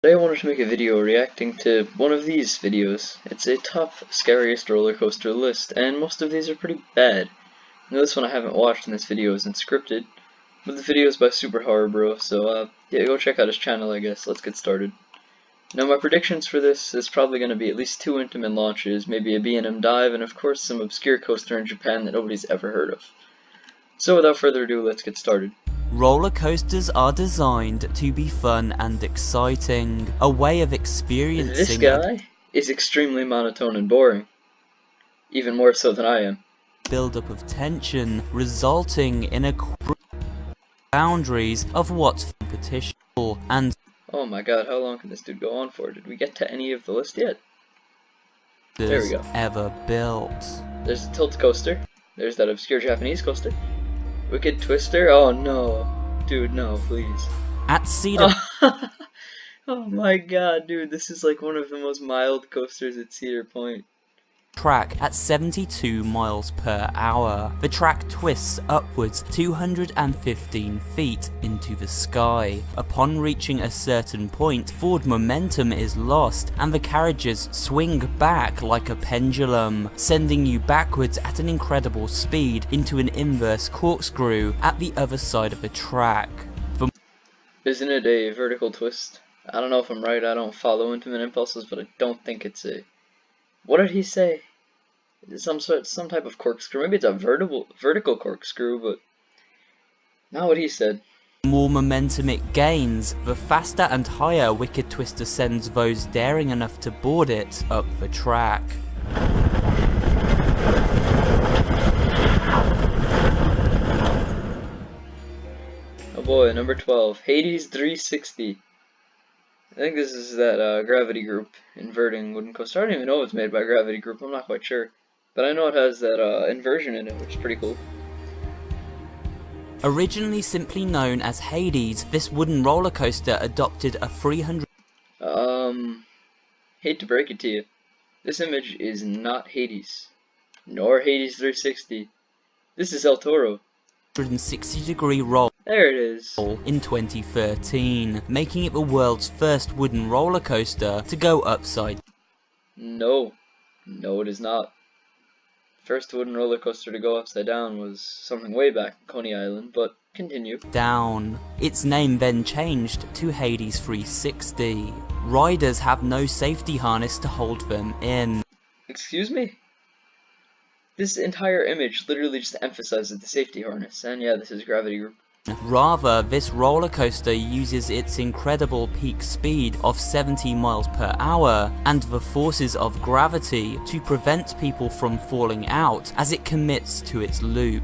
Today I wanted to make a video reacting to one of these videos. It's a top scariest roller coaster list, and most of these are pretty bad. Now this one I haven't watched and this video isn't scripted, but the video is by Super Horror Bro, so yeah, go check out his channel I guess. Let's get started. Now my predictions for this is probably going to be at least 2 Intamin launches, maybe a B&M dive, and of course some obscure coaster in Japan that nobody's ever heard of. So without further ado, let's get started. Roller coasters are designed to be fun and exciting, a way of experiencing. This guy is extremely monotone and boring, even more so than I am. Build-up of tension, resulting in a boundaries of what's competition and. Oh my god, how long can this dude go on for? Did we get to any of the list yet? There we go. Ever built. There's the Tilt Coaster. There's that obscure Japanese coaster. Wicked Twister. Oh no. Dude, no, please. At Cedar. Oh my god, dude, this is like one of the most mild coasters at Cedar Point. Track at 72 miles per hour. The track twists upwards 215 feet into the sky. Upon reaching a certain point, forward momentum is lost and the carriages swing back like a pendulum, sending you backwards at an incredible speed into an inverse corkscrew at the other side of the track. Isn't it a vertical twist? I don't know if I'm right, I don't follow Intamin Impulses, but I don't think it's a... What did he say? Some type of corkscrew. Maybe it's a vertical corkscrew, but not what he said. The more momentum it gains, the faster and higher Wicked Twister sends those daring enough to board it up the track. Oh boy, number 12, Hades 360. I think this is that Gravity Group inverting wooden coaster. I don't even know if it's made by Gravity Group, I'm not quite sure. But I know it has that inversion in it, which is pretty cool. Originally simply known as Hades, this wooden roller coaster adopted a 300. Hate to break it to you. This image is not Hades, nor Hades 360. This is El Toro. 160-degree roll. There it is. In 2013, making it the world's first wooden roller coaster to go upside. No, it is not. First wooden roller coaster to go upside down was something way back in Coney Island, but continue. Down. Its name then changed to Hades 360. Riders have no safety harness to hold them in. Excuse me? This entire image literally just emphasizes the safety harness, and yeah, this is Gravity Group. Rather, this roller coaster uses its incredible peak speed of 70 miles per hour and the forces of gravity to prevent people from falling out as it commits to its loop.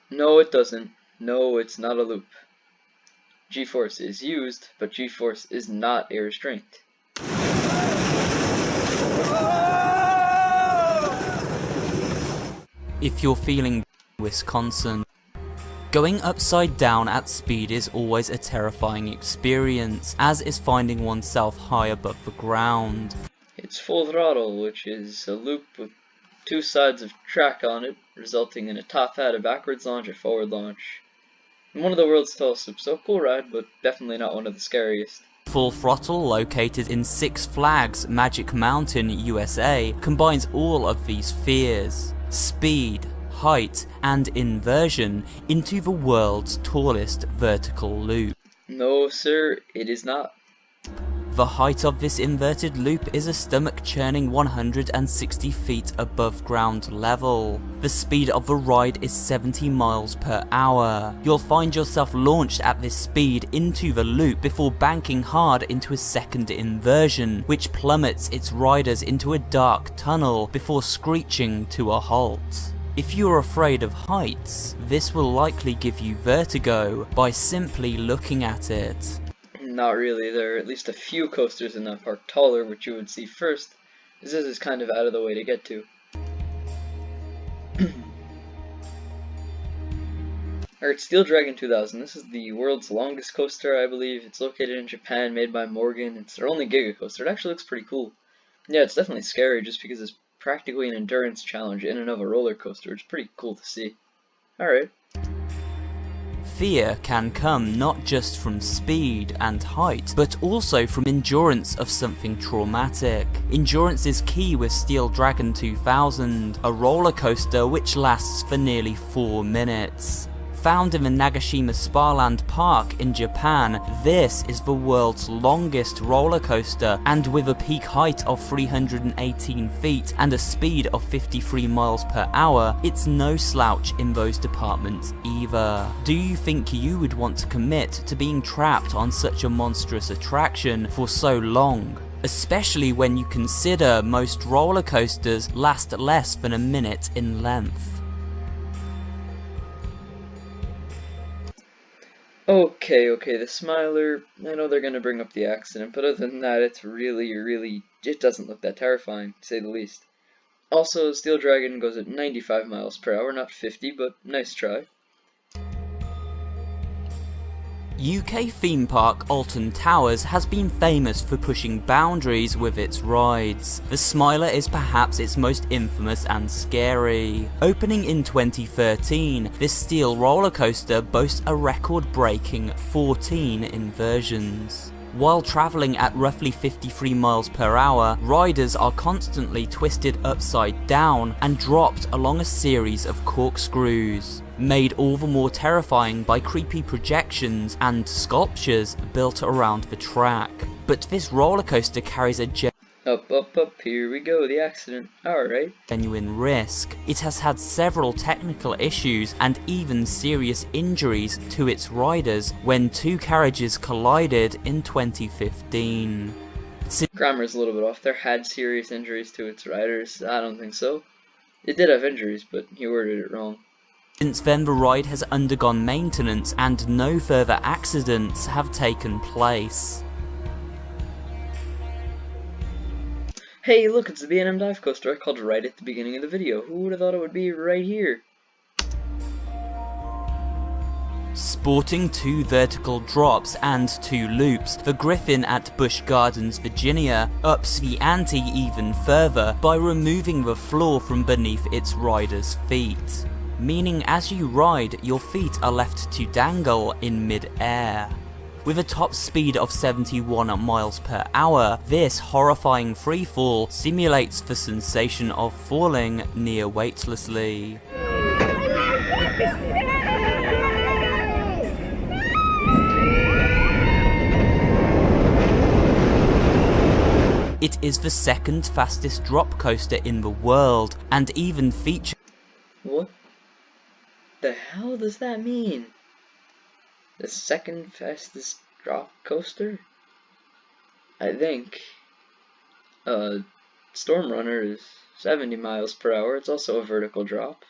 No, it doesn't. No, it's not a loop. G-force is used, but G-force is not a restraint. If you're feeling Wisconsin. Going upside down at speed is always a terrifying experience, as is finding oneself high above the ground. It's full throttle, which is a loop with 2 sides of track on it, resulting in a top hat, a backwards launch, a forward launch. And one of the world's tallest loops, so cool ride, but definitely not one of the scariest. Full Throttle, located in Six Flags Magic Mountain, USA, combines all of these fears: speed, height, and inversion into the world's tallest vertical loop. No, sir, it is not. The height of this inverted loop is a stomach-churning 160 feet above ground level. The speed of the ride is 70 miles per hour. You'll find yourself launched at this speed into the loop before banking hard into a second inversion, which plummets its riders into a dark tunnel before screeching to a halt. If you're afraid of heights, this will likely give you vertigo by simply looking at it. Not really, there are at least a few coasters in that park taller, which you would see first, as this is kind of out of the way to get to. Alright, Steel Dragon 2000, this is the world's longest coaster, I believe. It's located in Japan, made by Morgan. It's their only Giga coaster. It actually looks pretty cool. Yeah, it's definitely scary just because it's practically an endurance challenge in and of a roller coaster. It's pretty cool to see. Alright. Fear can come not just from speed and height, but also from endurance of something traumatic. Endurance is key with Steel Dragon 2000, a roller coaster which lasts for nearly 4 minutes. Found in the Nagashima Sparland Park in Japan, this is the world's longest roller coaster, and with a peak height of 318 feet and a speed of 53 miles per hour, it's no slouch in those departments either. Do you think you would want to commit to being trapped on such a monstrous attraction for so long? Especially when you consider most roller coasters last less than a minute in length. Okay, the Smiler, I know they're gonna bring up the accident, but other than that, it's really, it doesn't look that terrifying, to say the least. Also, Steel Dragon goes at 95 miles per hour, not 50, but nice try. UK theme park Alton Towers has been famous for pushing boundaries with its rides. The Smiler is perhaps its most infamous and scary. Opening in 2013, this steel roller coaster boasts a record-breaking 14 inversions. While travelling at roughly 53 miles per hour, riders are constantly twisted upside down and dropped along a series of corkscrews, made all the more terrifying by creepy projections and sculptures built around the track. But this roller coaster carries a Up, here we go, the accident, alright. Genuine risk. It has had several technical issues and even serious injuries to its riders when two carriages collided in 2015. Grammar's a little bit off. There had serious injuries to its riders. I don't think so. It did have injuries, but he worded it wrong. Since then, the ride has undergone maintenance and no further accidents have taken place. Hey, look, it's the B&M dive coaster I called right at the beginning of the video. Who would have thought it would be right here? Sporting 2 vertical drops and 2 loops, the Griffin at Busch Gardens, Virginia ups the ante even further by removing the floor from beneath its rider's feet, meaning as you ride, your feet are left to dangle in mid-air. With a top speed of 71 miles per hour, this horrifying freefall simulates the sensation of falling near weightlessly. It is the second fastest drop coaster in the world, and even features... What the hell does that mean? The second fastest drop coaster? I think. Storm Runner is 70 miles per hour. It's also a vertical drop.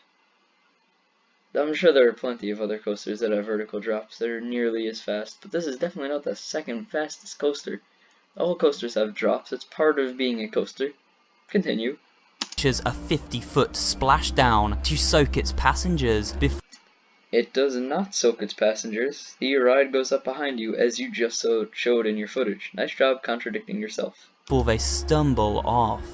I'm sure there are plenty of other coasters that have vertical drops that are nearly as fast, but this is definitely not the second fastest coaster. All coasters have drops. It's part of being a coaster. Continue. Features a 50-foot splashdown to soak its passengers before... It does not soak its passengers. The ride goes up behind you, as you just showed in your footage. Nice job contradicting yourself. Before they stumble off.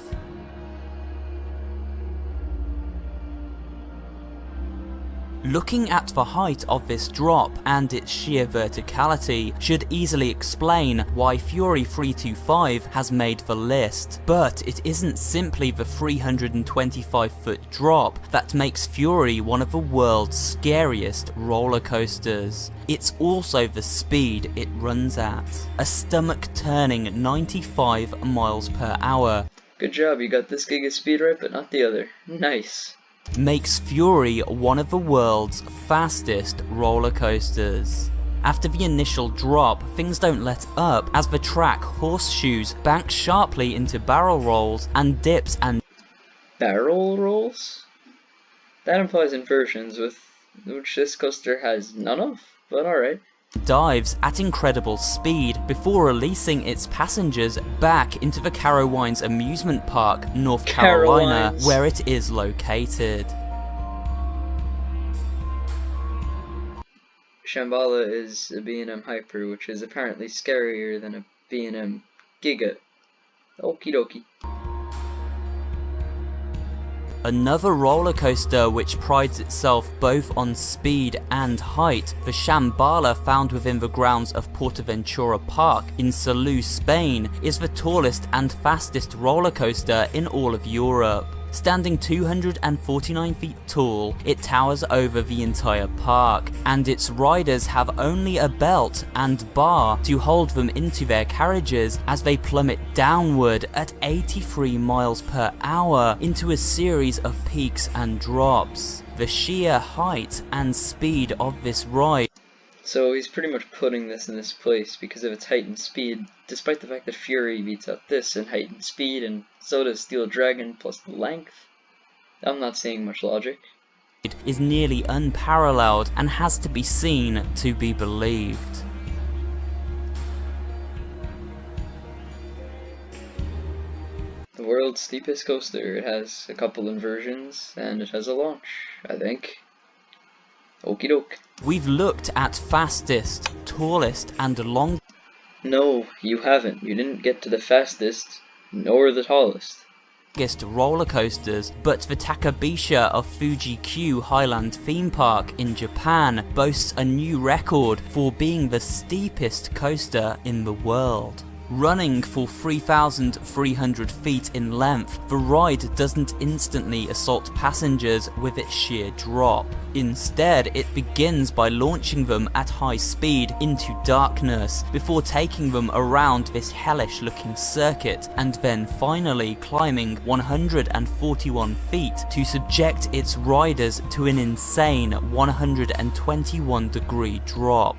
Looking at the height of this drop and its sheer verticality should easily explain why Fury 325 has made the list, but it isn't simply the 325-foot drop that makes Fury one of the world's scariest roller coasters. It's also the speed it runs at, a stomach-turning 95 miles per hour. Good job, you got this gig of speed right, but not the other. Nice. Makes Fury one of the world's fastest roller coasters. After the initial drop, things don't let up as the track horseshoes, banks sharply into barrel rolls, and dips and... Barrel rolls? That implies inversions, which this coaster has none of, but alright. Dives at incredible speed before releasing its passengers back into the Carowinds amusement park, North Carolina, where it is located. Shambhala is a B&M Hyper, which is apparently scarier than a B&M Giga. Okie dokie. Another roller coaster which prides itself both on speed and height, the Shambhala, found within the grounds of Portaventura Park in Salou, Spain, is the tallest and fastest roller coaster in all of Europe. Standing 249 feet tall, it towers over the entire park, and its riders have only a belt and bar to hold them into their carriages as they plummet downward at 83 miles per hour into a series of peaks and drops. The sheer height and speed of this ride. So he's pretty much putting this in this place because of its height and speed, despite the fact that Fury beats out this in height and speed, and so does Steel Dragon plus length. I'm not seeing much logic. It is nearly unparalleled and has to be seen to be believed. The world's steepest coaster. It has a couple inversions, and it has a launch, I think. Okie doke. We've looked at fastest, tallest, and long. No, you haven't. You didn't get to the fastest, nor the tallest roller coasters, but the Takabisha of Fuji-Q Highland Theme Park in Japan boasts a new record for being the steepest coaster in the world. Running for 3,300 feet in length, the ride doesn't instantly assault passengers with its sheer drop. Instead, it begins by launching them at high speed into darkness, before taking them around this hellish looking circuit, and then finally climbing 141 feet to subject its riders to an insane 121-degree drop.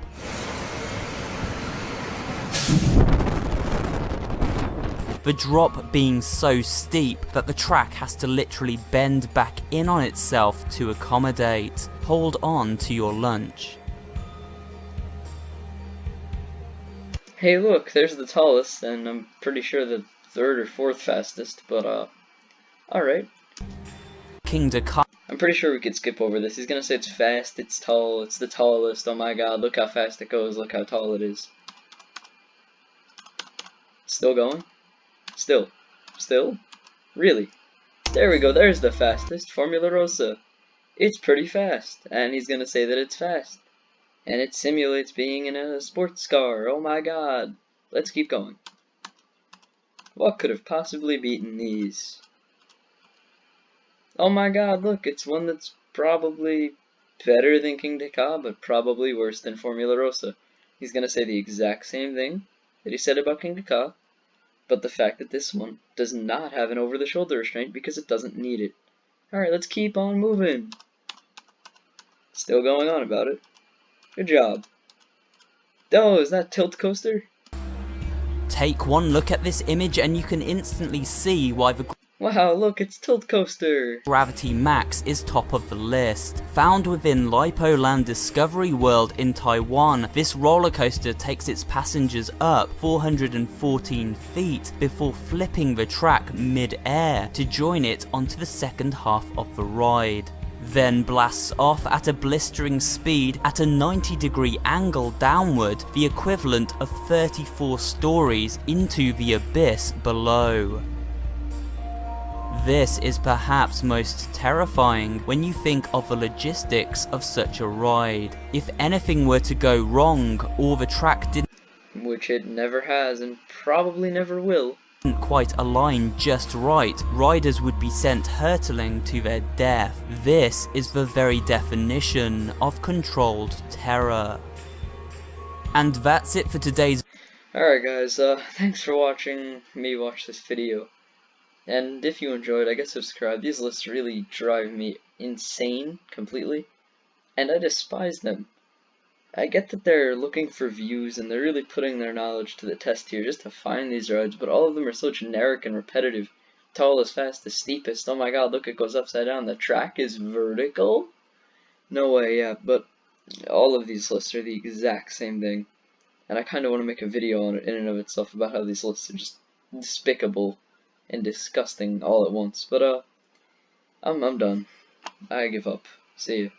The drop being so steep that the track has to literally bend back in on itself to accommodate. Hold on to your lunch. Hey look, there's the tallest, and I'm pretty sure the third or fourth fastest, but alright. I'm pretty sure we could skip over this. He's gonna say it's fast, it's tall, it's the tallest, oh my god, look how fast it goes, look how tall it is. Still going? Still? Really? There we go, there's the fastest, Formula Rossa. It's pretty fast, and he's gonna say that it's fast. And it simulates being in a sports car, oh my god. Let's keep going. What could have possibly beaten these? Oh my god, look, it's one that's probably better than King Ka, but probably worse than Formula Rossa. He's gonna say the exact same thing that he said about King Ka, but the fact that this one does not have an over-the-shoulder restraint because it doesn't need it. Alright, let's keep on moving. Still going on about it. Good job. Oh, is that Tilt Coaster? Take one look at this image and you can instantly see why the wow, look, it's Tilt Coaster! Gravity Max is top of the list. Found within Lipoland Discovery World in Taiwan, this roller coaster takes its passengers up 414 feet before flipping the track mid-air to join it onto the second half of the ride. Then blasts off at a blistering speed at a 90-degree angle downward, the equivalent of 34 stories into the abyss below. This is perhaps most terrifying when you think of the logistics of such a ride. If anything were to go wrong, or the track didn't, which it never has and probably never will, quite align just right, riders would be sent hurtling to their death. This is the very definition of controlled terror. And that's it for today's. Alright guys, thanks for watching me watch this video. And if you enjoyed, I guess subscribe. These lists really drive me insane completely, and I despise them. I get that they're looking for views and they're really putting their knowledge to the test here just to find these rides, but all of them are so generic and repetitive. Tallest, fastest, steepest, oh my god, look, it goes upside down. The track is vertical? No way, yeah, but all of these lists are the exact same thing. And I kind of want to make a video on it in and of itself about how these lists are just despicable and disgusting all at once, but I'm done. I give up. See ya.